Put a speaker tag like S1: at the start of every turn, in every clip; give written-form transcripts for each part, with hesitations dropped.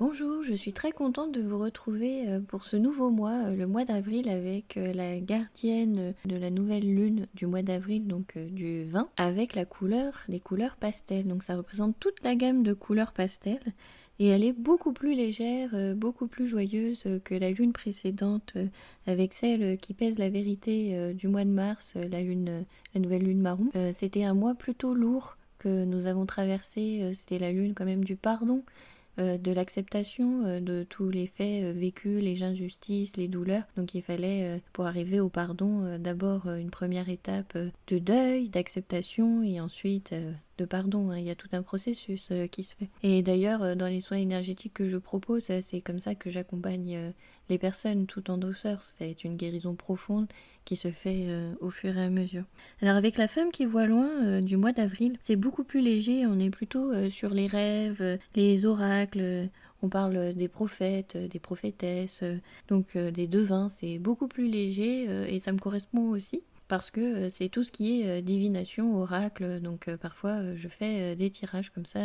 S1: Bonjour, je suis très contente de vous retrouver pour ce nouveau mois, le mois d'avril, avec la gardienne de la nouvelle lune du mois d'avril, donc du 20, avec les couleurs pastel. Donc ça représente toute la gamme de couleurs pastel et elle est beaucoup plus légère, beaucoup plus joyeuse que la lune précédente, avec celle qui pèse la vérité du mois de mars, la nouvelle lune marron. C'était un mois plutôt lourd que nous avons traversé, c'était la lune quand même du pardon, de l'acceptation de tous les faits vécus, les injustices, les douleurs. Donc il fallait, pour arriver au pardon, d'abord une première étape de deuil, d'acceptation et ensuite de pardon. Il y a tout un processus qui se fait. Et d'ailleurs, dans les soins énergétiques que je propose, c'est comme ça que j'accompagne les personnes, tout en douceur. C'est une guérison profonde qui se fait au fur et à mesure. Alors avec la femme qui voit loin du mois d'avril, c'est beaucoup plus léger, on est plutôt sur les rêves, les oracles, on parle des prophètes, des prophétesses, donc des devins, c'est beaucoup plus léger et ça me correspond aussi. Parce que c'est tout ce qui est divination, oracle, donc parfois je fais des tirages comme ça,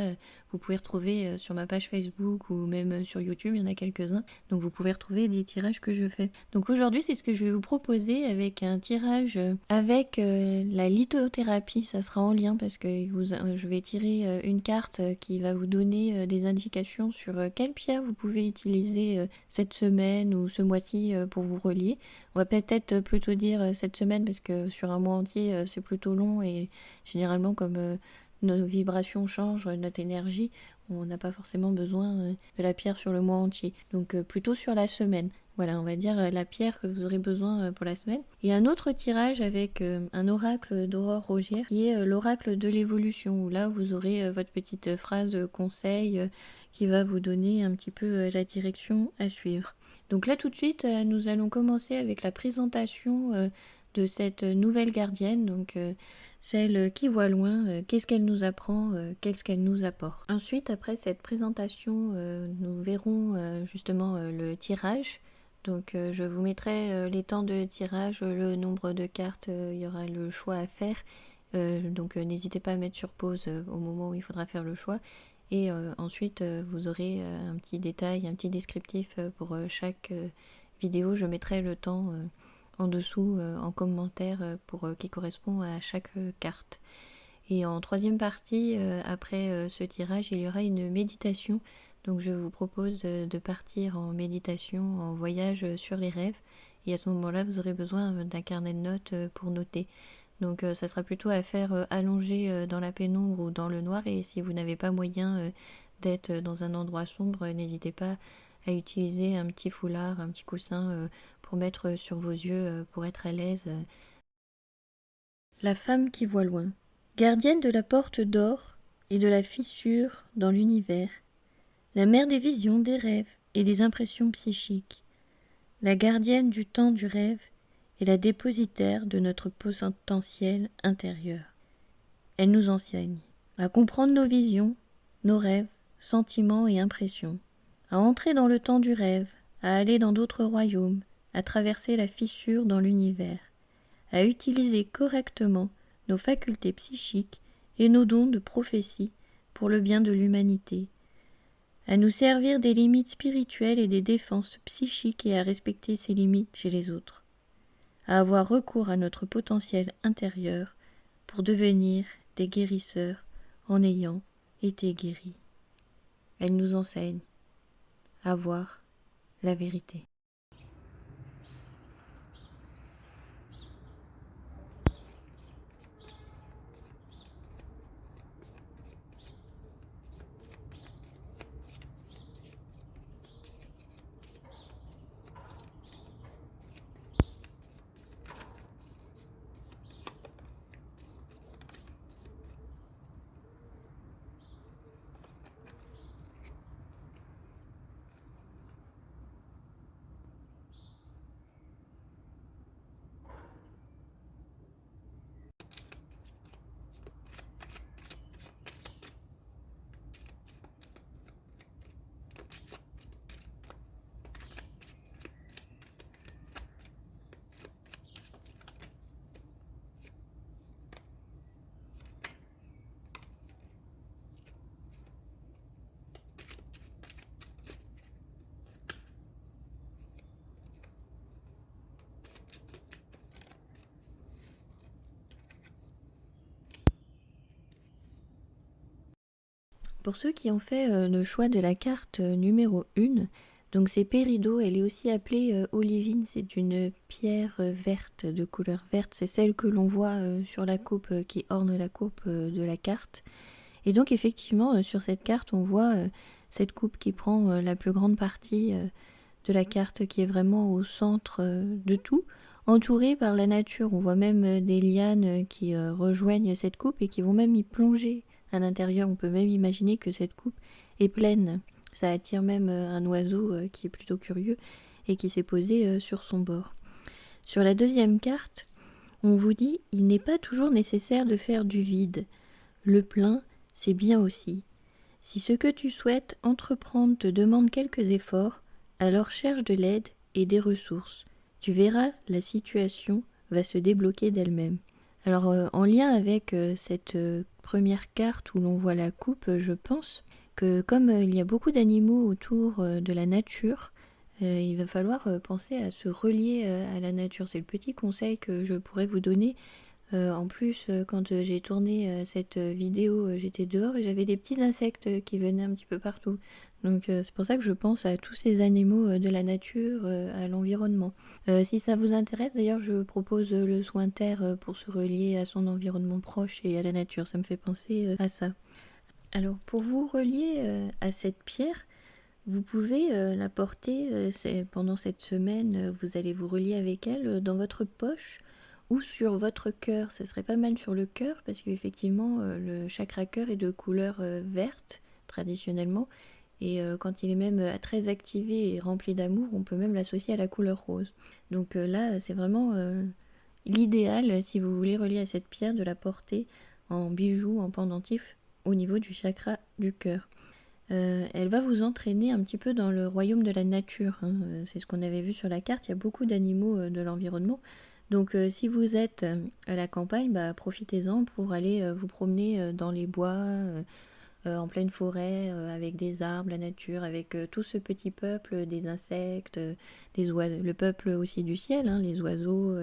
S1: vous pouvez retrouver sur ma page Facebook ou même sur YouTube, il y en a quelques-uns, donc vous pouvez retrouver des tirages que je fais. Donc aujourd'hui c'est ce que je vais vous proposer avec un tirage avec la lithothérapie, ça sera en lien parce que je vais tirer une carte qui va vous donner des indications sur quelle pierre vous pouvez utiliser cette semaine ou ce mois-ci pour vous relier. On va peut-être plutôt dire cette semaine parce que sur un mois entier c'est plutôt long et généralement comme nos vibrations changent, notre énergie, on n'a pas forcément besoin de la pierre sur le mois entier. Donc plutôt sur la semaine. Voilà, on va dire la pierre que vous aurez besoin pour la semaine. Et un autre tirage avec un oracle d'Aurore Rogier qui est l'oracle de l'évolution, où là vous aurez votre petite phrase conseil qui va vous donner un petit peu la direction à suivre. Donc là tout de suite, nous allons commencer avec la présentation de cette nouvelle gardienne, donc celle qui voit loin, qu'est-ce qu'elle nous apprend, qu'est-ce qu'elle nous apporte. Ensuite, après cette présentation, nous verrons justement le tirage. Donc je vous mettrai les temps de tirage, le nombre de cartes, il y aura le choix à faire. Donc n'hésitez pas à mettre sur pause au moment où il faudra faire le choix. Et ensuite, vous aurez un petit détail, un petit descriptif pour chaque vidéo. Je mettrai le temps en dessous en commentaire pour qui correspond à chaque carte. Et en troisième partie, après ce tirage, il y aura une méditation. Donc je vous propose de partir en méditation, en voyage sur les rêves. Et à ce moment-là, vous aurez besoin d'un carnet de notes pour noter. Donc ça sera plutôt à faire allongé dans la pénombre ou dans le noir. Et si vous n'avez pas moyen d'être dans un endroit sombre, n'hésitez pas à utiliser un petit foulard, un petit coussin pour mettre sur vos yeux pour être à l'aise. La femme qui voit loin. Gardienne de la porte d'or et de la fissure dans l'univers, la mère des visions, des rêves et des impressions psychiques, la gardienne du temps du rêve et la dépositaire de notre potentiel intérieur. Elle nous enseigne à comprendre nos visions, nos rêves, sentiments et impressions, à entrer dans le temps du rêve, à aller dans d'autres royaumes, à traverser la fissure dans l'univers, à utiliser correctement nos facultés psychiques et nos dons de prophétie pour le bien de l'humanité, à nous servir des limites spirituelles et des défenses psychiques et à respecter ces limites chez les autres, à avoir recours à notre potentiel intérieur pour devenir des guérisseurs en ayant été guéris. Elle nous enseigne à voir la vérité. Pour ceux qui ont fait le choix de la carte numéro 1, donc c'est Péridot, elle est aussi appelée olivine, c'est une pierre verte, de couleur verte, c'est celle que l'on voit sur la coupe qui orne la coupe de la carte. Et donc effectivement sur cette carte on voit cette coupe qui prend la plus grande partie de la carte, qui est vraiment au centre de tout, entourée par la nature. On voit même des lianes qui rejoignent cette coupe et qui vont même y plonger à l'intérieur. On peut même imaginer que cette coupe est pleine. Ça attire même un oiseau qui est plutôt curieux et qui s'est posé sur son bord. Sur la deuxième carte, on vous dit « Il n'est pas toujours nécessaire de faire du vide. Le plein, c'est bien aussi. Si ce que tu souhaites entreprendre te demande quelques efforts, alors cherche de l'aide et des ressources. Tu verras, la situation va se débloquer d'elle-même. » Alors en lien avec cette première carte où l'on voit la coupe, je pense que comme il y a beaucoup d'animaux autour de la nature, il va falloir penser à se relier à la nature. C'est le petit conseil que je pourrais vous donner. En plus, quand j'ai tourné cette vidéo, j'étais dehors et j'avais des petits insectes qui venaient un petit peu partout. Donc c'est pour ça que je pense à tous ces animaux de la nature, à l'environnement. Si ça vous intéresse, d'ailleurs, je propose le soin terre pour se relier à son environnement proche et à la nature. Ça me fait penser à ça. Alors, pour vous relier à cette pierre, vous pouvez la porter pendant cette semaine. Vous allez vous relier avec elle dans votre poche ou sur votre cœur. Ça serait pas mal sur le cœur parce qu'effectivement, le chakra cœur est de couleur verte traditionnellement. Et quand il est même très activé et rempli d'amour, on peut même l'associer à la couleur rose. Donc là, c'est vraiment l'idéal, si vous voulez relier à cette pierre, de la porter en bijou, en pendentif, au niveau du chakra du cœur. Elle va vous entraîner un petit peu dans le royaume de la nature, hein. C'est ce qu'on avait vu sur la carte, il y a beaucoup d'animaux de l'environnement. Donc si vous êtes à la campagne, profitez-en pour aller vous promener dans les bois, en pleine forêt, avec des arbres, la nature, avec tout ce petit peuple, des insectes, le peuple aussi du ciel, hein, les oiseaux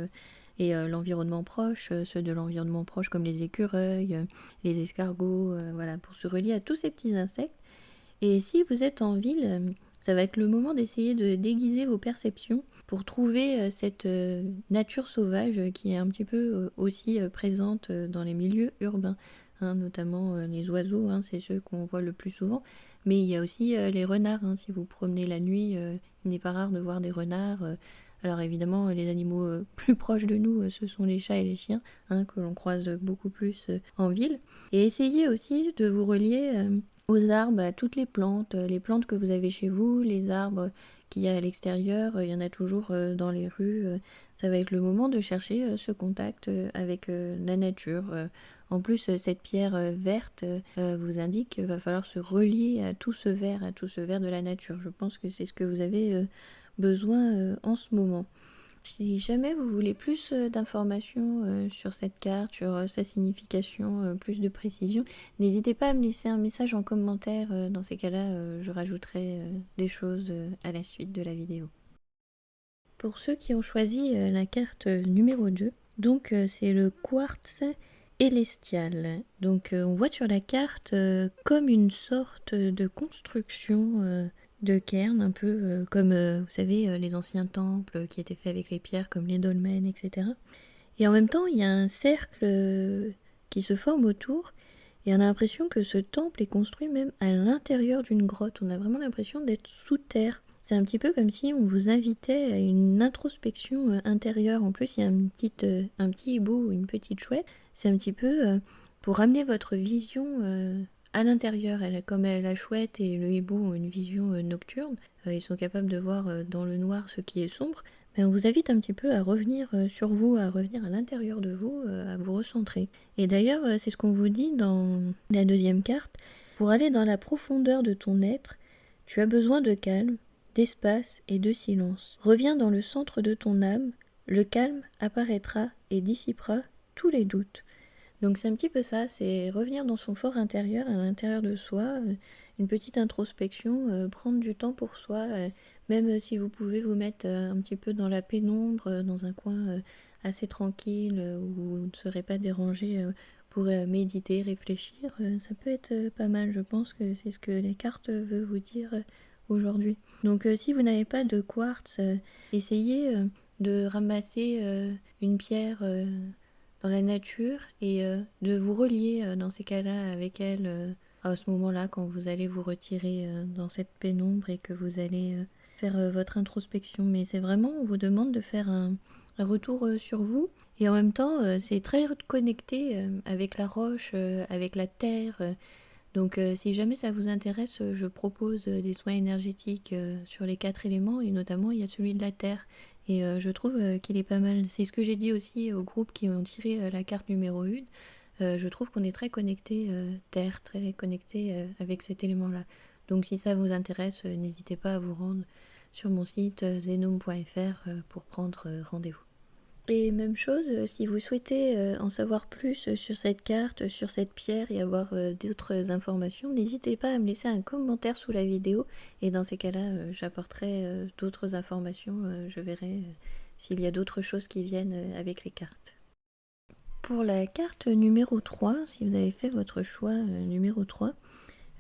S1: et l'environnement proche, ceux de l'environnement proche comme les écureuils, les escargots, voilà, pour se relier à tous ces petits insectes. Et si vous êtes en ville, ça va être le moment d'essayer de déguiser vos perceptions pour trouver cette nature sauvage qui est un petit peu aussi présente dans les milieux urbains. Hein, notamment les oiseaux, hein, c'est ceux qu'on voit le plus souvent, mais il y a aussi les renards. Hein, si vous promenez la nuit, il n'est pas rare de voir des renards. Alors évidemment, les animaux plus proches de nous, ce sont les chats et les chiens, hein, que l'on croise beaucoup plus en ville. Et essayez aussi de vous relier aux arbres, à toutes les plantes que vous avez chez vous, les arbres qu'il y a à l'extérieur, il y en a toujours dans les rues. Ça va être le moment de chercher ce contact avec la nature. En plus, cette pierre verte vous indique qu'il va falloir se relier à tout ce vert de la nature. Je pense que c'est ce que vous avez besoin en ce moment. Si jamais vous voulez plus d'informations sur cette carte, sur sa signification, plus de précision, n'hésitez pas à me laisser un message en commentaire. Dans ces cas-là, je rajouterai des choses à la suite de la vidéo. Pour ceux qui ont choisi la carte numéro 2, donc c'est le quartz élestial. Donc on voit sur la carte comme une sorte de construction de cairn, un peu comme vous savez les anciens temples qui étaient faits avec les pierres comme les dolmens, etc. Et en même temps il y a un cercle qui se forme autour et on a l'impression que ce temple est construit même à l'intérieur d'une grotte. On a vraiment l'impression d'être sous terre. C'est un petit peu comme si on vous invitait à une introspection intérieure. En plus, il y a un petit hibou ou une petite chouette. C'est un petit peu pour ramener votre vision à l'intérieur. Comme la chouette et le hibou ont une vision nocturne, ils sont capables de voir dans le noir ce qui est sombre. Mais on vous invite un petit peu à revenir sur vous, à revenir à l'intérieur de vous, à vous recentrer. Et d'ailleurs, c'est ce qu'on vous dit dans la deuxième carte. Pour aller dans la profondeur de ton être, tu as besoin de calme, d'espace et de silence. Reviens dans le centre de ton âme, le calme apparaîtra et dissipera tous les doutes. Donc c'est un petit peu ça, c'est revenir dans son fort intérieur, à l'intérieur de soi, une petite introspection, prendre du temps pour soi, même si vous pouvez vous mettre un petit peu dans la pénombre, dans un coin assez tranquille, où vous ne serez pas dérangé pour méditer, réfléchir, ça peut être pas mal. Je pense que c'est ce que les cartes veulent vous dire aujourd'hui. Donc si vous n'avez pas de quartz, essayez de ramasser une pierre dans la nature et de vous relier dans ces cas-là avec elle à ce moment-là quand vous allez vous retirer dans cette pénombre et que vous allez faire votre introspection. Mais c'est vraiment, on vous demande de faire un retour sur vous. Et en même temps, c'est très connecté avec la roche, avec la terre. Donc si jamais ça vous intéresse, je propose des soins énergétiques sur les 4 éléments et notamment il y a celui de la terre. Et je trouve qu'il est pas mal. C'est ce que j'ai dit aussi au groupe qui ont tiré la carte numéro 1. Je trouve qu'on est très connecté terre, très connecté avec cet élément-là. Donc si ça vous intéresse, n'hésitez pas à vous rendre sur mon site zenome.fr pour prendre rendez-vous. Et même chose, si vous souhaitez en savoir plus sur cette carte, sur cette pierre et avoir d'autres informations, n'hésitez pas à me laisser un commentaire sous la vidéo et dans ces cas-là, j'apporterai d'autres informations, je verrai s'il y a d'autres choses qui viennent avec les cartes. Pour la carte numéro 3, si vous avez fait votre choix numéro 3,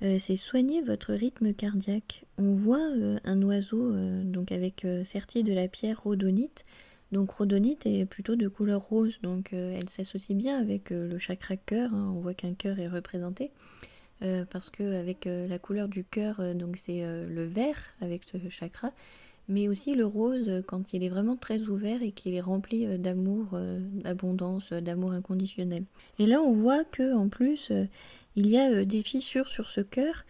S1: c'est soigner votre rythme cardiaque. On voit un oiseau donc avec serti de la pierre rhodonite. Donc rhodonite est plutôt de couleur rose, donc elle s'associe bien avec le chakra cœur, hein. On voit qu'un cœur est représenté, parce qu'avec la couleur du cœur, donc c'est le vert avec ce chakra, mais aussi le rose quand il est vraiment très ouvert et qu'il est rempli d'amour, d'abondance, d'amour inconditionnel. Et là on voit que en plus il y a des fissures sur ce cœur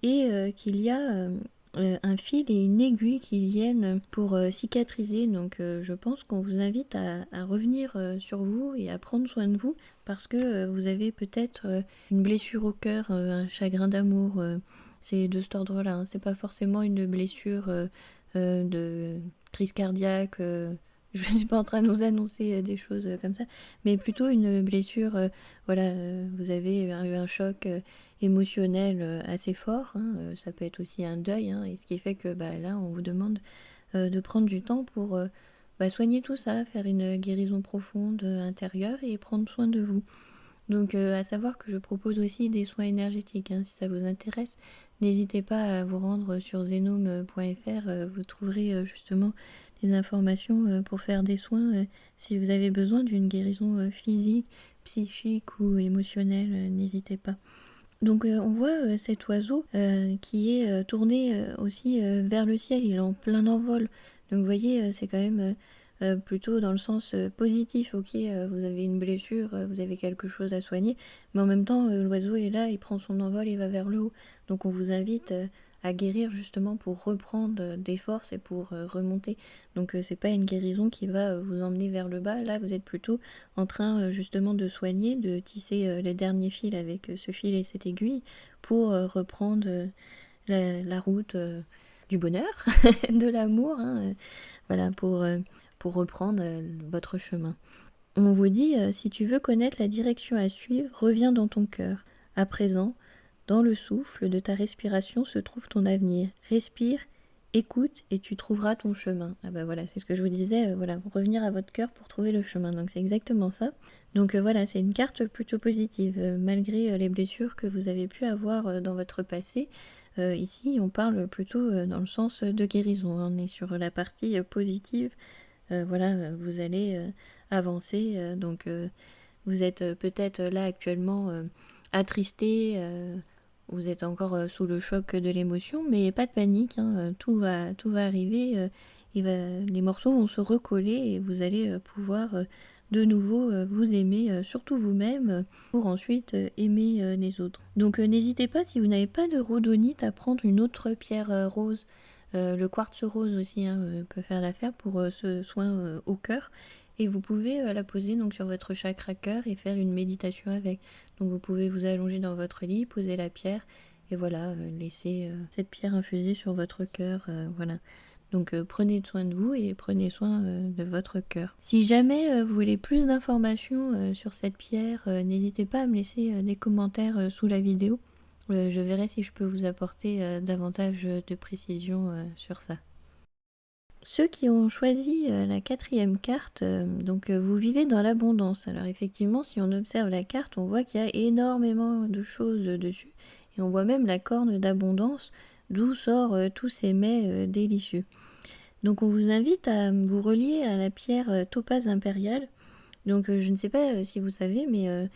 S1: et qu'il y a un fil et une aiguille qui viennent pour cicatriser. Donc je pense qu'on vous invite à revenir sur vous et à prendre soin de vous parce que vous avez peut-être une blessure au cœur, un chagrin d'amour. C'est de cet ordre-là, hein. C'est pas forcément une blessure de crise cardiaque. Je ne suis pas en train de vous annoncer des choses comme ça, mais plutôt une blessure, voilà, vous avez eu un choc émotionnel assez fort, hein, ça peut être aussi un deuil, hein, et ce qui fait que là, on vous demande de prendre du temps pour soigner tout ça, faire une guérison profonde intérieure et prendre soin de vous. Donc à savoir que je propose aussi des soins énergétiques, hein, si ça vous intéresse, n'hésitez pas à vous rendre sur zenome.fr, vous trouverez justement les informations pour faire des soins si vous avez besoin d'une guérison physique, psychique ou émotionnelle, n'hésitez pas. Donc on voit cet oiseau qui est tourné aussi vers le ciel, il est en plein envol. Donc vous voyez, c'est quand même plutôt dans le sens positif. Ok, vous avez une blessure, vous avez quelque chose à soigner, mais en même temps l'oiseau est là, il prend son envol et va vers le haut. Donc on vous invite à guérir justement pour reprendre des forces et pour remonter. Donc c'est pas une guérison qui va vous emmener vers le bas. Là vous êtes plutôt en train justement de soigner, de tisser les derniers fils avec ce fil et cette aiguille pour reprendre la route du bonheur, de l'amour, hein, voilà, pour reprendre votre chemin. On vous dit, si tu veux connaître la direction à suivre, reviens dans ton cœur. À présent, dans le souffle de ta respiration se trouve ton avenir. Respire, écoute et tu trouveras ton chemin. Ah voilà, c'est ce que je vous disais, voilà, revenir à votre cœur pour trouver le chemin. Donc c'est exactement ça. Donc voilà, c'est une carte plutôt positive, malgré les blessures que vous avez pu avoir dans votre passé. Ici, on parle plutôt dans le sens de guérison. On est sur la partie positive. Voilà, vous allez avancer. Donc vous êtes peut-être là actuellement attristé. Vous êtes encore sous le choc de l'émotion, mais pas de panique, hein, tout va arriver, les morceaux vont se recoller et vous allez pouvoir de nouveau vous aimer, surtout vous-même, pour ensuite aimer les autres. Donc n'hésitez pas, si vous n'avez pas de rhodonite, à prendre une autre pierre rose. Le quartz rose aussi peut faire l'affaire pour ce soin au cœur. Et vous pouvez la poser donc sur votre chakra cœur et faire une méditation avec. Donc vous pouvez vous allonger dans votre lit, poser la pierre et voilà, laisser cette pierre infuser sur votre cœur. Voilà. Donc prenez soin de vous et prenez soin de votre cœur. Si jamais vous voulez plus d'informations sur cette pierre, n'hésitez pas à me laisser des commentaires sous la vidéo. Je verrai si je peux vous apporter davantage de précisions sur ça. Ceux qui ont choisi la 4e carte, donc vous vivez dans l'abondance. Alors effectivement, si on observe la carte, on voit qu'il y a énormément de choses dessus. Et on voit même la corne d'abondance, d'où sortent tous ces mets délicieux. Donc on vous invite à vous relier à la pierre topaze impériale. Donc je ne sais pas si vous savez, mais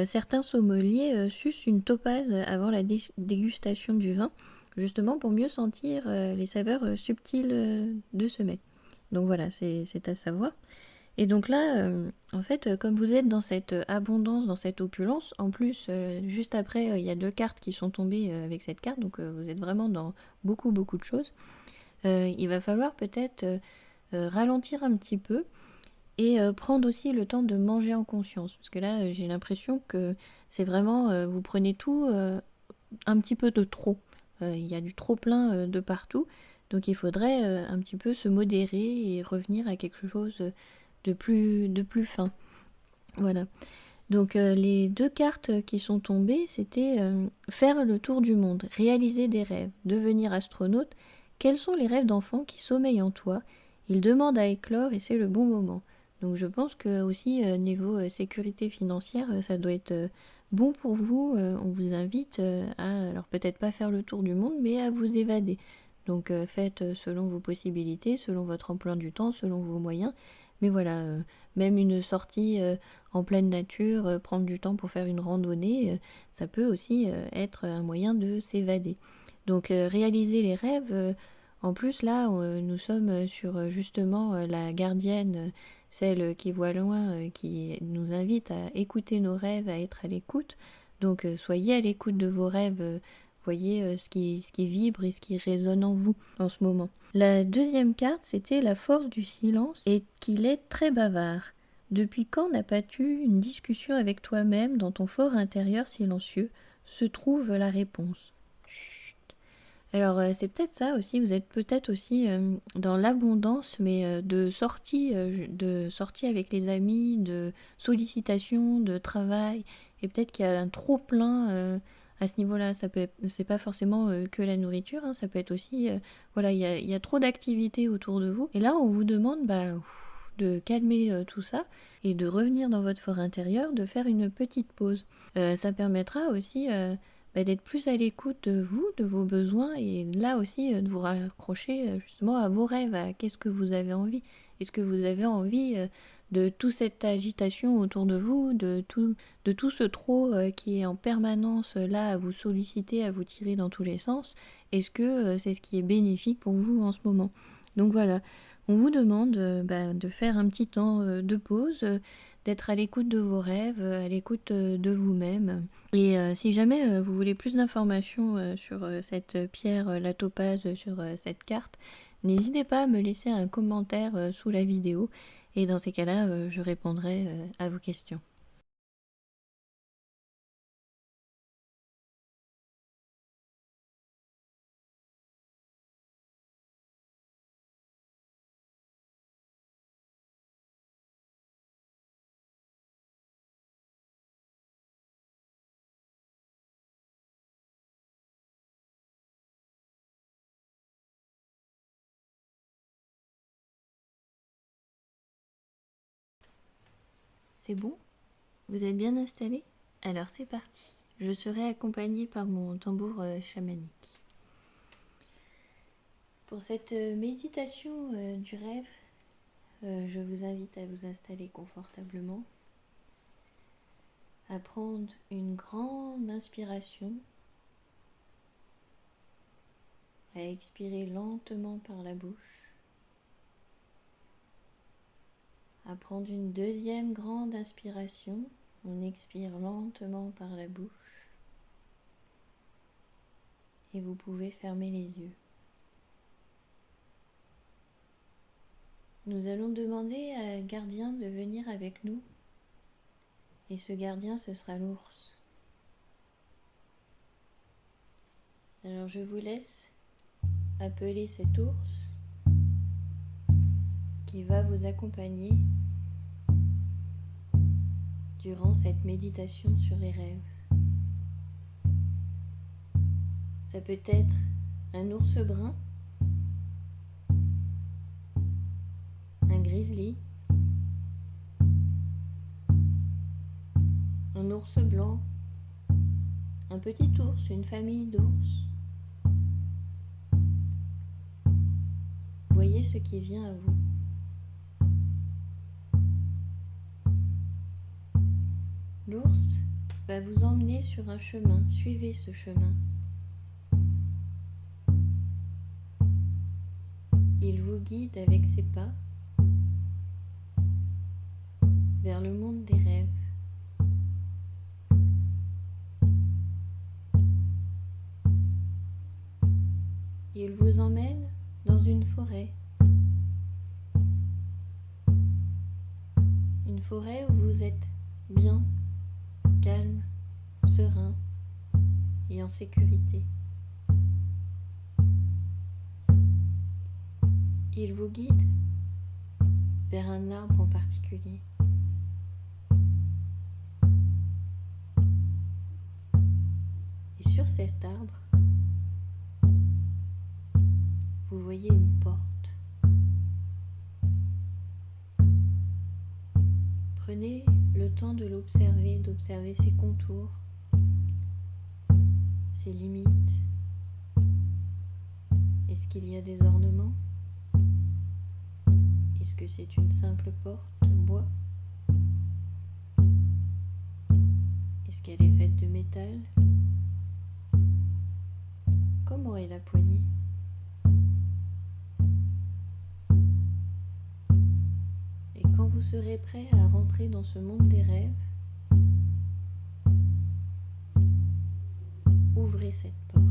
S1: certains sommeliers sucent une topaze avant la dégustation du vin, justement pour mieux sentir les saveurs subtiles de ce mets. Donc voilà, c'est à savoir. Et donc là, en fait, comme vous êtes dans cette abondance, dans cette opulence, en plus, juste après, il y a 2 cartes qui sont tombées avec cette carte, donc vous êtes vraiment dans beaucoup, beaucoup de choses. Il va falloir peut-être ralentir un petit peu et prendre aussi le temps de manger en conscience. Parce que là, j'ai l'impression que c'est vraiment, vous prenez tout un petit peu de trop. Il y a du trop plein de partout. Donc il faudrait un petit peu se modérer et revenir à quelque chose de plus fin. Voilà. Donc les 2 cartes qui sont tombées, c'était faire le tour du monde, réaliser des rêves, devenir astronaute. Quels sont les rêves d'enfant qui sommeillent en toi? Ils demandent à éclore et c'est le bon moment. Donc je pense que aussi niveau sécurité financière, ça doit être bon pour vous. On vous invite à, alors peut-être pas faire le tour du monde, mais à vous évader. Donc faites selon vos possibilités, selon votre emploi du temps, selon vos moyens. Mais voilà, même une sortie en pleine nature, prendre du temps pour faire une randonnée, ça peut aussi être un moyen de s'évader. Donc réaliser les rêves, en plus là, nous sommes sur justement la gardienne, celle qui voit loin, qui nous invite à écouter nos rêves, à être à l'écoute. Donc soyez à l'écoute de vos rêves, voyez ce qui vibre et ce qui résonne en vous en ce moment. La 2e carte, c'était la force du silence et qu'il est très bavard. Depuis quand n'as pas eu une discussion avec toi-même dans ton fort intérieur silencieux? Se trouve la réponse. Chut. Alors c'est peut-être ça aussi, vous êtes peut-être aussi dans l'abondance, mais de sorties avec les amis, de sollicitations, de travail, et peut-être qu'il y a un trop plein à ce niveau-là. C'est pas forcément que la nourriture, hein, ça peut être aussi, voilà, il y a trop d'activités autour de vous. Et là, on vous demande de calmer tout ça et de revenir dans votre fort intérieur, de faire une petite pause. Ça permettra aussi d'être plus à l'écoute de vous, de vos besoins, et là aussi de vous raccrocher justement à vos rêves, à qu'est-ce que vous avez envie. Est-ce que vous avez envie de toute cette agitation autour de vous, de tout ce trop qui est en permanence là à vous solliciter, à vous tirer dans tous les sens? Est-ce que c'est ce qui est bénéfique pour vous en ce moment? Donc voilà, on vous demande de faire un petit temps de pause, d'être à l'écoute de vos rêves, à l'écoute de vous-même. Et si jamais vous voulez plus d'informations sur cette pierre, la topaze, sur cette carte, n'hésitez pas à me laisser un commentaire sous la vidéo. Et dans ces cas-là, je répondrai à vos questions. C'est bon? Vous êtes bien installé? Alors c'est parti. Je serai accompagnée par mon tambour chamanique. Pour cette méditation du rêve, je vous invite à vous installer confortablement, à prendre une grande inspiration, à expirer lentement par la bouche, à prendre une 2e grande inspiration, on expire lentement par la bouche et vous pouvez fermer les yeux. Nous allons demander à un gardien de venir avec nous et ce gardien ce sera l'ours. Alors je vous laisse appeler cet ours qui va vous accompagner durant cette méditation sur les rêves. Ça peut être un ours brun, grizzly, un ours blanc, un petit ours, une famille d'ours. Voyez ce qui vient à vous. L'ours va vous emmener sur un chemin, suivez ce chemin. Il vous guide avec ses pas vers le monde des rêves. Il vous emmène dans une forêt. Une forêt où vous êtes bien, calme, serein et en sécurité. Il vous guide vers un arbre en particulier. Et sur cet arbre, vous voyez une porte. Prenez le temps de l'observer, d'observer ses contours, ses limites. Est-ce qu'il y a des ornements? Est-ce que c'est une simple porte en bois? Est-ce qu'elle est faite de métal? Comment est la poignée? Et quand vous serez prêt à rentrer dans ce monde des rêves, ouvrez cette porte.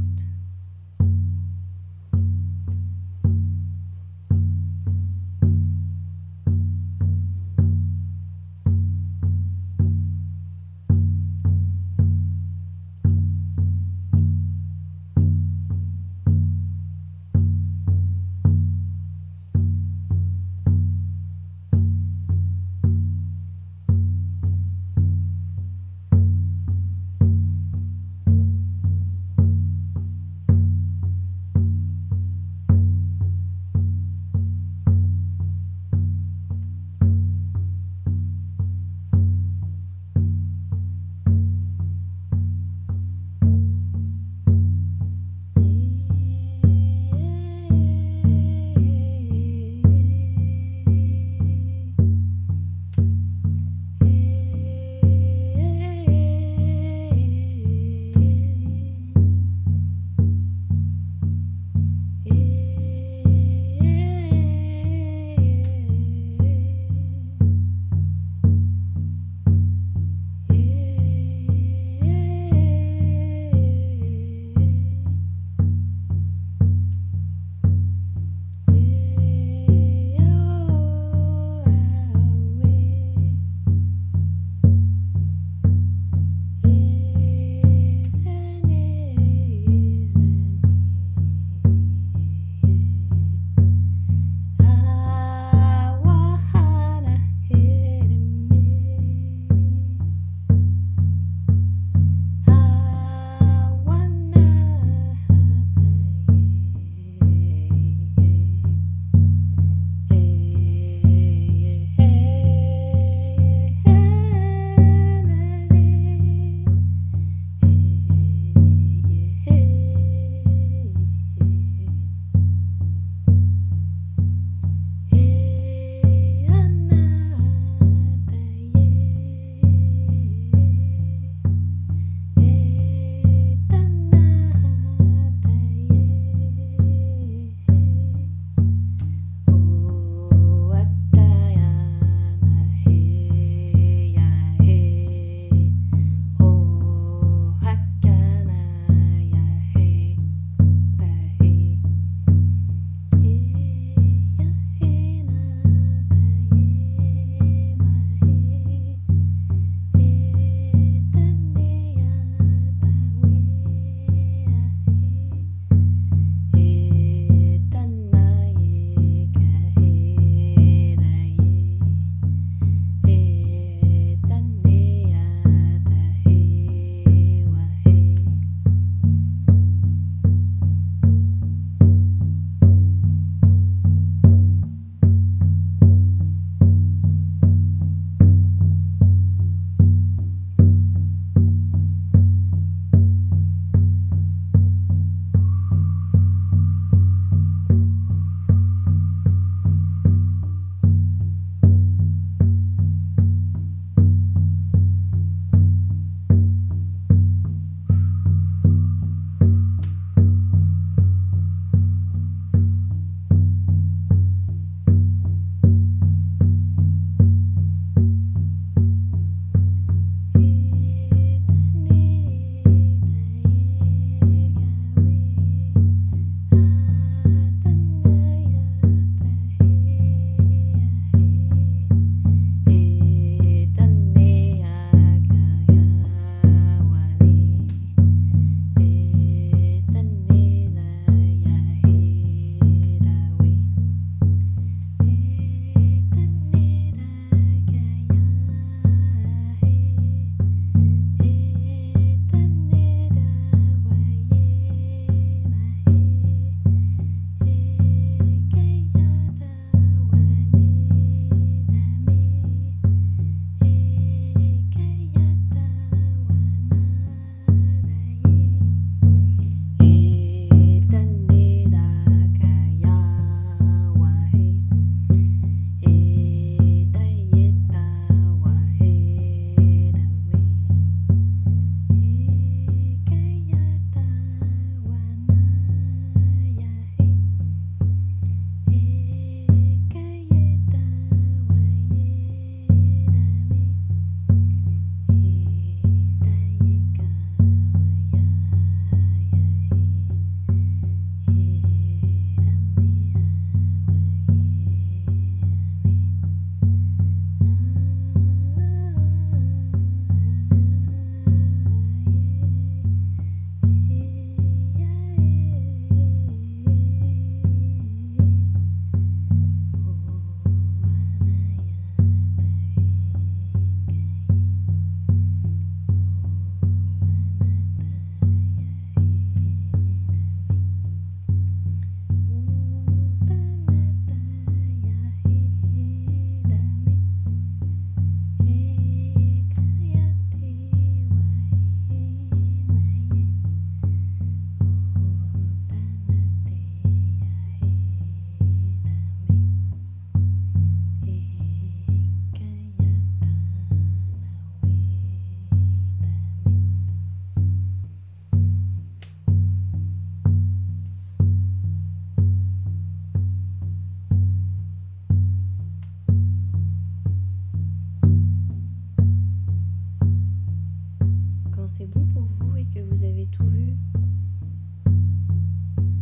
S1: que vous avez tout vu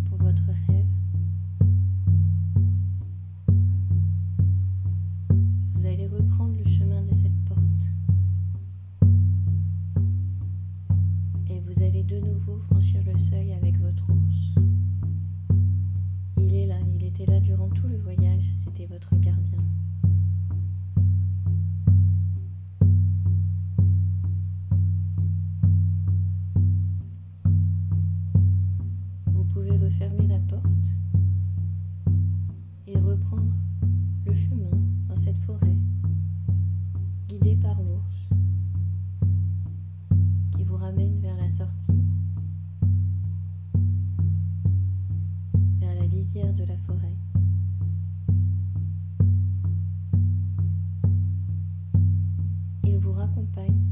S1: pour votre rêve, vous allez reprendre le chemin de cette porte et vous allez de nouveau franchir le seuil avec votre ours. Il est là, il était là durant tout le voyage, c'était votre gardien. Vous pouvez refermer la porte et reprendre le chemin dans cette forêt, guidé par l'ours, qui vous ramène vers la sortie, vers la lisière de la forêt. Il vous raccompagne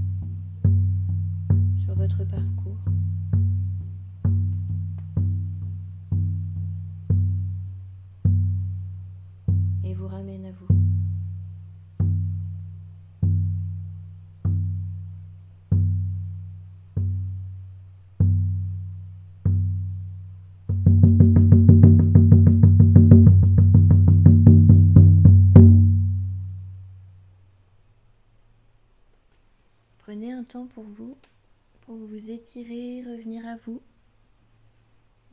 S1: sur votre parcours. Et vous ramène à vous. Prenez un temps pour vous étirer, revenir à vous.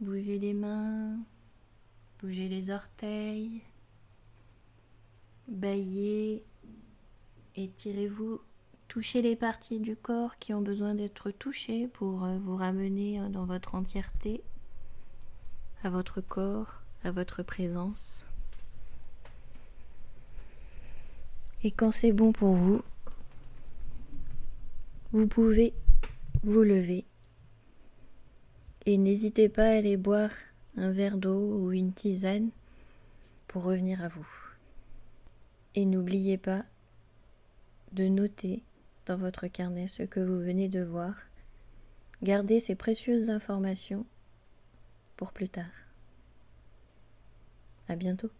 S1: Bougez les mains, bougez les orteils, bâillez, étirez-vous, touchez les parties du corps qui ont besoin d'être touchées pour vous ramener dans votre entièreté, à votre corps, à votre présence. Et quand c'est bon pour vous, vous pouvez vous lever et n'hésitez pas à aller boire un verre d'eau ou une tisane pour revenir à vous. Et n'oubliez pas de noter dans votre carnet ce que vous venez de voir. Gardez ces précieuses informations pour plus tard. À bientôt.